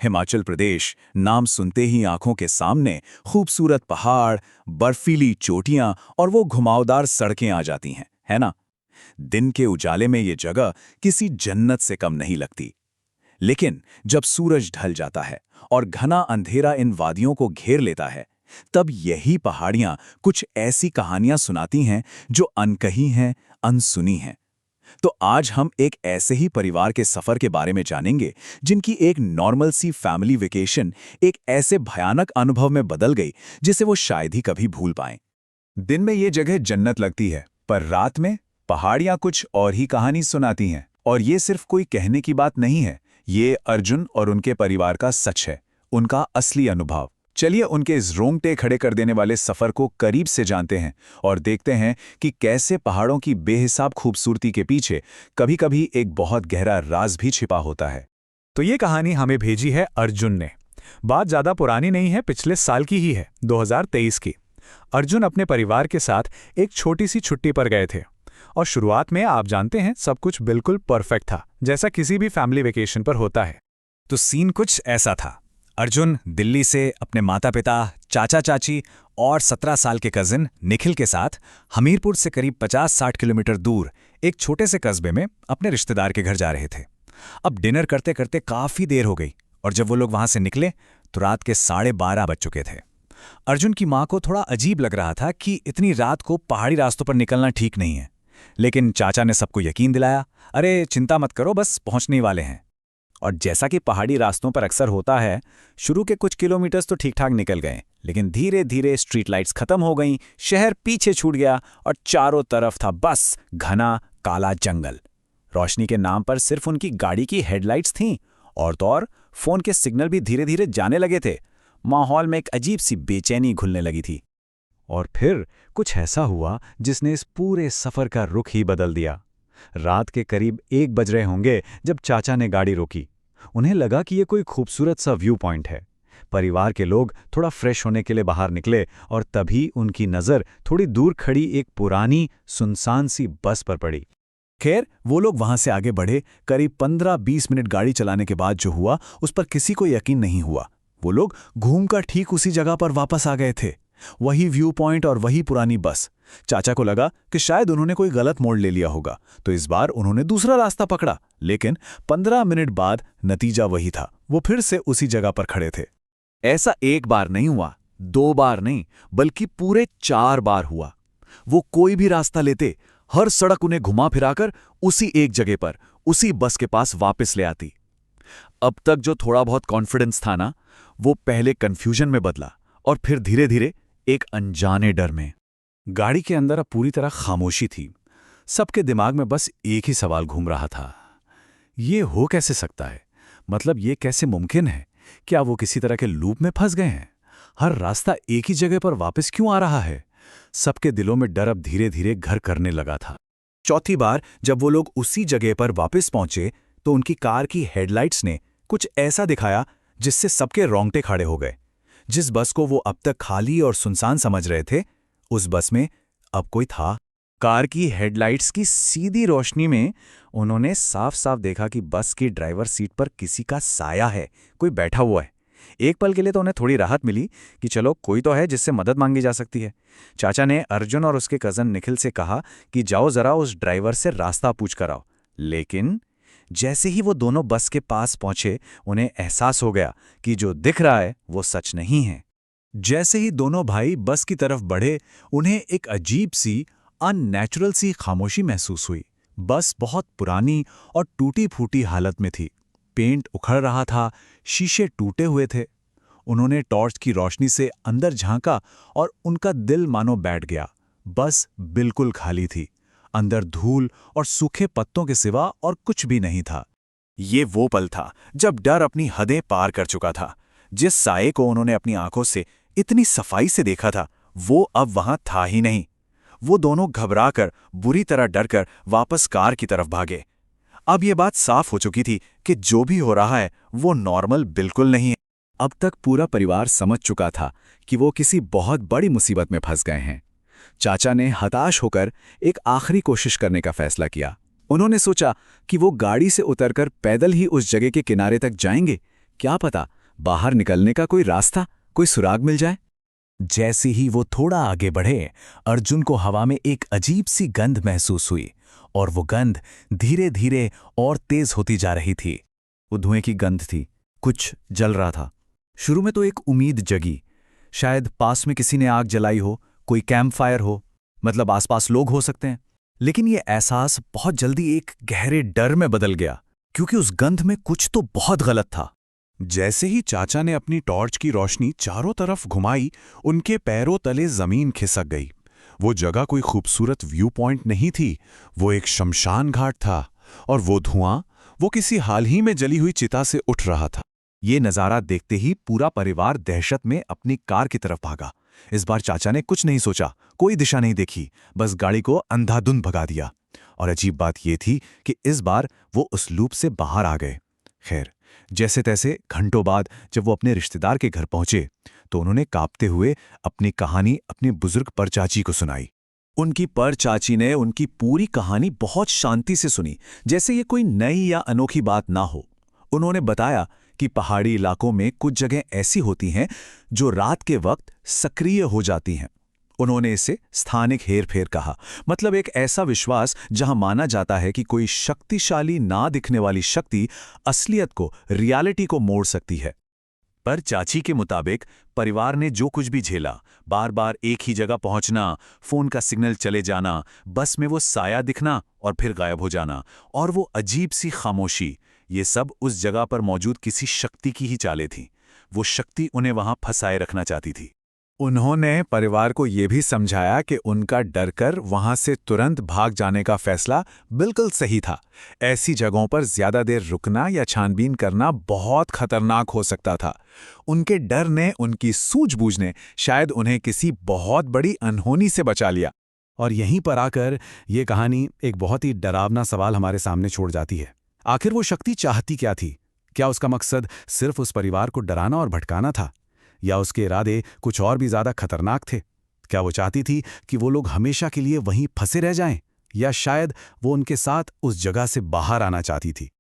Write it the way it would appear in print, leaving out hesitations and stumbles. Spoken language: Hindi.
हिमाचल प्रदेश नाम सुनते ही आंखों के सामने खूबसूरत पहाड़, बर्फीली चोटियां और वो घुमावदार सड़कें आ जाती हैं, है ना? दिन के उजाले में ये जगह किसी जन्नत से कम नहीं लगती। लेकिन जब सूरज ढल जाता है और घना अंधेरा इन वादियों को घेर लेता है, तब यही पहाड़ियां कुछ ऐसी कहानियां सुनाती हैं जो अनकही हैं, अनसुनी हैं। तो आज हम एक ऐसे ही परिवार के सफर के बारे में जानेंगे जिनकी एक नॉर्मल सी फैमिली वेकेशन एक ऐसे भयानक अनुभव में बदल गई जिसे वो शायद ही कभी भूल पाएं। दिन में ये जगह जन्नत लगती है, पर रात में पहाड़ियां कुछ और ही कहानी सुनाती हैं। और ये सिर्फ कोई कहने की बात नहीं है, ये अर्जुन और उनके परिवार का सच है, उनका असली अनुभव। चलिए उनके इस रोंगटे खड़े कर देने वाले सफर को करीब से जानते हैं और देखते हैं कि कैसे पहाड़ों की बेहिसाब खूबसूरती के पीछे कभी-कभी एक बहुत गहरा राज भी छिपा होता है। तो ये कहानी हमें भेजी है अर्जुन ने। बात ज़्यादा पुरानी नहीं है, पिछले साल की ही है, 2023 की। अर्जुन अपने परिवार के साथ एक छोटी सी छुट्टी पर गए थे और शुरुआत में आप जानते हैं सब कुछ बिल्कुल परफेक्ट था, जैसा किसी भी फैमिली वेकेशन पर होता है। तो सीन कुछ ऐसा था। अर्जुन दिल्ली से अपने माता पिता, चाचा चाची और 17 साल के कजिन निखिल के साथ हमीरपुर से करीब 50-60 किलोमीटर दूर एक छोटे से कस्बे में अपने रिश्तेदार के घर जा रहे थे। अब डिनर करते करते काफ़ी देर हो गई और जब वो लोग वहां से निकले तो रात के 12:30 बज चुके थे। अर्जुन की माँ को थोड़ा अजीब लग रहा था कि इतनी रात को पहाड़ी रास्तों पर निकलना ठीक नहीं है, लेकिन चाचा ने सबको यकीन दिलाया, अरे चिंता मत करो, बस पहुंचने ही वाले हैं। और जैसा कि पहाड़ी रास्तों पर अक्सर होता है, शुरू के कुछ किलोमीटर्स तो ठीक ठाक निकल गए, लेकिन धीरे धीरे स्ट्रीट लाइट्स खत्म हो गईं, शहर पीछे छूट गया और चारों तरफ था बस घना काला जंगल। रोशनी के नाम पर सिर्फ उनकी गाड़ी की हेडलाइट्स थीं, और तो और फोन के सिग्नल भी धीरे धीरे जाने लगे थे। माहौल में एक अजीब सी बेचैनी घुलने लगी थी। और फिर कुछ ऐसा हुआ जिसने इस पूरे सफर का रुख ही बदल दिया। रात के करीब 1 बज रहे होंगे जब चाचा ने गाड़ी रोकी। उन्हें लगा कि ये कोई खूबसूरत सा व्यू पॉइंट है। परिवार के लोग थोड़ा फ्रेश होने के लिए बाहर निकले और तभी उनकी नज़र थोड़ी दूर खड़ी एक पुरानी सुनसान सी बस पर पड़ी। खैर, वो लोग वहां से आगे बढ़े। करीब 15-20 मिनट गाड़ी चलाने के बाद जो हुआ उस पर किसी को यकीन नहीं हुआ। वो लोग घूमकर ठीक उसी जगह पर वापस आ गए थे, वही व्यू पॉइंट और वही पुरानी बस। चाचा को लगा कि शायद उन्होंने कोई गलत मोड़ ले लिया होगा, तो इस बार उन्होंने दूसरा रास्ता पकड़ा। लेकिन 15 मिनट बाद नतीजा वही था, वो फिर से उसी जगह पर खड़े थे। ऐसा एक बार नहीं हुआ, 2 बार नहीं, बल्कि पूरे 4 बार हुआ। वो कोई भी रास्ता लेते, हर सड़क उन्हें घुमा फिराकर उसी एक जगह पर, उसी बस के पास वापस ले आती। अब तक जो थोड़ा बहुत कॉन्फिडेंस था ना, वो पहले कंफ्यूजन में बदला और फिर धीरे धीरे एक अनजाने डर में। गाड़ी के अंदर अब पूरी तरह खामोशी थी। सबके दिमाग में बस एक ही सवाल घूम रहा था, ये हो कैसे सकता है? मतलब ये कैसे मुमकिन है? क्या वो किसी तरह के लूप में फंस गए हैं? हर रास्ता एक ही जगह पर वापस क्यों आ रहा है? सबके दिलों में डर अब धीरे धीरे घर करने लगा था। चौथी बार जब वो लोग उसी जगह पर वापस पहुंचे तो उनकी कार की हेडलाइट्स ने कुछ ऐसा दिखाया जिससे सबके रोंगटे खड़े हो गए। जिस बस को वो अब तक खाली और सुनसान समझ रहे थे, उस बस में अब कोई था। कार की हेडलाइट्स की सीधी रोशनी में उन्होंने साफ साफ देखा कि बस की ड्राइवर सीट पर किसी का साया है, कोई बैठा हुआ है। एक पल के लिए तो उन्हें थोड़ी राहत मिली कि चलो कोई तो है जिससे मदद मांगी जा सकती है। चाचा ने अर्जुन और उसके कजन निखिल से कहा कि जाओ जरा उस ड्राइवर से रास्ता पूछ कर आओ। लेकिन जैसे ही वो दोनों बस के पास पहुंचे, उन्हें एहसास हो गया कि जो दिख रहा है वो सच नहीं है। जैसे ही दोनों भाई बस की तरफ बढ़े, उन्हें एक अजीब सी, अननेचुरल सी खामोशी महसूस हुई। बस बहुत पुरानी और टूटी फूटी हालत में थी। पेंट उखड़ रहा था, शीशे टूटे हुए थे। उन्होंने टॉर्च की रोशनी से अंदर झांका और उनका दिल मानो बैठ गया। बस बिल्कुल खाली थी। अंदर धूल और सूखे पत्तों के सिवा और कुछ भी नहीं था। ये वो पल था जब डर अपनी हदें पार कर चुका था। जिस साये को उन्होंने अपनी आंखों से इतनी सफाई से देखा था, वो अब वहां था ही नहीं। वो दोनों घबराकर, बुरी तरह डरकर वापस कार की तरफ भागे। अब ये बात साफ हो चुकी थी कि जो भी हो रहा है वो नॉर्मल बिल्कुल नहीं है। अब तक पूरा परिवार समझ चुका था कि वो किसी बहुत बड़ी मुसीबत में फंस गए हैं। चाचा ने हताश होकर एक आखिरी कोशिश करने का फैसला किया। उन्होंने सोचा कि वो गाड़ी से उतरकर पैदल ही उस जगह के किनारे तक जाएंगे, क्या पता बाहर निकलने का कोई रास्ता, कोई सुराग मिल जाए। जैसे ही वो थोड़ा आगे बढ़े, अर्जुन को हवा में एक अजीब सी गंध महसूस हुई, और वो गंध धीरे धीरे और तेज होती जा रही थी। वो धुएं की गंध थी, कुछ जल रहा था। शुरू में तो एक उम्मीद जगी, शायद पास में किसी ने आग जलाई हो, कोई कैंप फायर हो, मतलब आसपास लोग हो सकते हैं। लेकिन ये एहसास बहुत जल्दी एक गहरे डर में बदल गया, क्योंकि उस गंध में कुछ तो बहुत गलत था। जैसे ही चाचा ने अपनी टॉर्च की रोशनी चारों तरफ घुमाई, उनके पैरों तले जमीन खिसक गई। वो जगह कोई खूबसूरत व्यू पॉइंट नहीं थी, वो एक शमशान घाट था, और वो धुआं, वो किसी हाल ही में जली हुई चिता से उठ रहा था। ये नज़ारा देखते ही पूरा परिवार दहशत में अपनी कार की तरफ भागा। इस बार चाचा ने कुछ नहीं सोचा, कोई दिशा नहीं देखी, बस गाड़ी को अंधाधुंध भगा दिया। और अजीब बात यह थी कि इस बार वो उस लूप से बाहर आ गए। खैर, जैसे तैसे घंटों बाद जब वो अपने रिश्तेदार के घर पहुंचे, तो उन्होंने कांपते हुए अपनी कहानी अपने बुजुर्ग परचाची को सुनाई। उनकी परचाची ने उनकी पूरी कहानी बहुत शांति से सुनी, जैसे ये कोई नई या अनोखी बात ना हो। उन्होंने बताया कि पहाड़ी इलाकों में कुछ जगह ऐसी होती हैं जो रात के वक्त सक्रिय हो जाती हैं। उन्होंने इसे स्थानिक हेरफेर कहा, मतलब एक ऐसा विश्वास जहां माना जाता है कि कोई शक्तिशाली ना दिखने वाली शक्ति असलियत को, रियलिटी को मोड़ सकती है। पर चाची के मुताबिक परिवार ने जो कुछ भी झेला, बार बार एक ही जगह पहुंचना, फोन का सिग्नल चले जाना, बस में वो साया दिखना और फिर गायब हो जाना, और वो अजीब सी खामोशी, ये सब उस जगह पर मौजूद किसी शक्ति की ही चालें थीं। वो शक्ति उन्हें वहां फंसाए रखना चाहती थी। उन्होंने परिवार को ये भी समझाया कि उनका डरकर वहां से तुरंत भाग जाने का फैसला बिल्कुल सही था। ऐसी जगहों पर ज्यादा देर रुकना या छानबीन करना बहुत खतरनाक हो सकता था। उनके डर ने, उनकी सूझबूझ ने शायद उन्हें किसी बहुत बड़ी अनहोनी से बचा लिया। और यहीं पर आकर ये कहानी एक बहुत ही डरावना सवाल हमारे सामने छोड़ जाती है। आखिर वो शक्ति चाहती क्या थी? क्या उसका मकसद सिर्फ उस परिवार को डराना और भटकाना था, या उसके इरादे कुछ और भी ज्यादा खतरनाक थे? क्या वो चाहती थी कि वो लोग हमेशा के लिए वहीं फंसे रह जाएं, या शायद वो उनके साथ उस जगह से बाहर आना चाहती थी?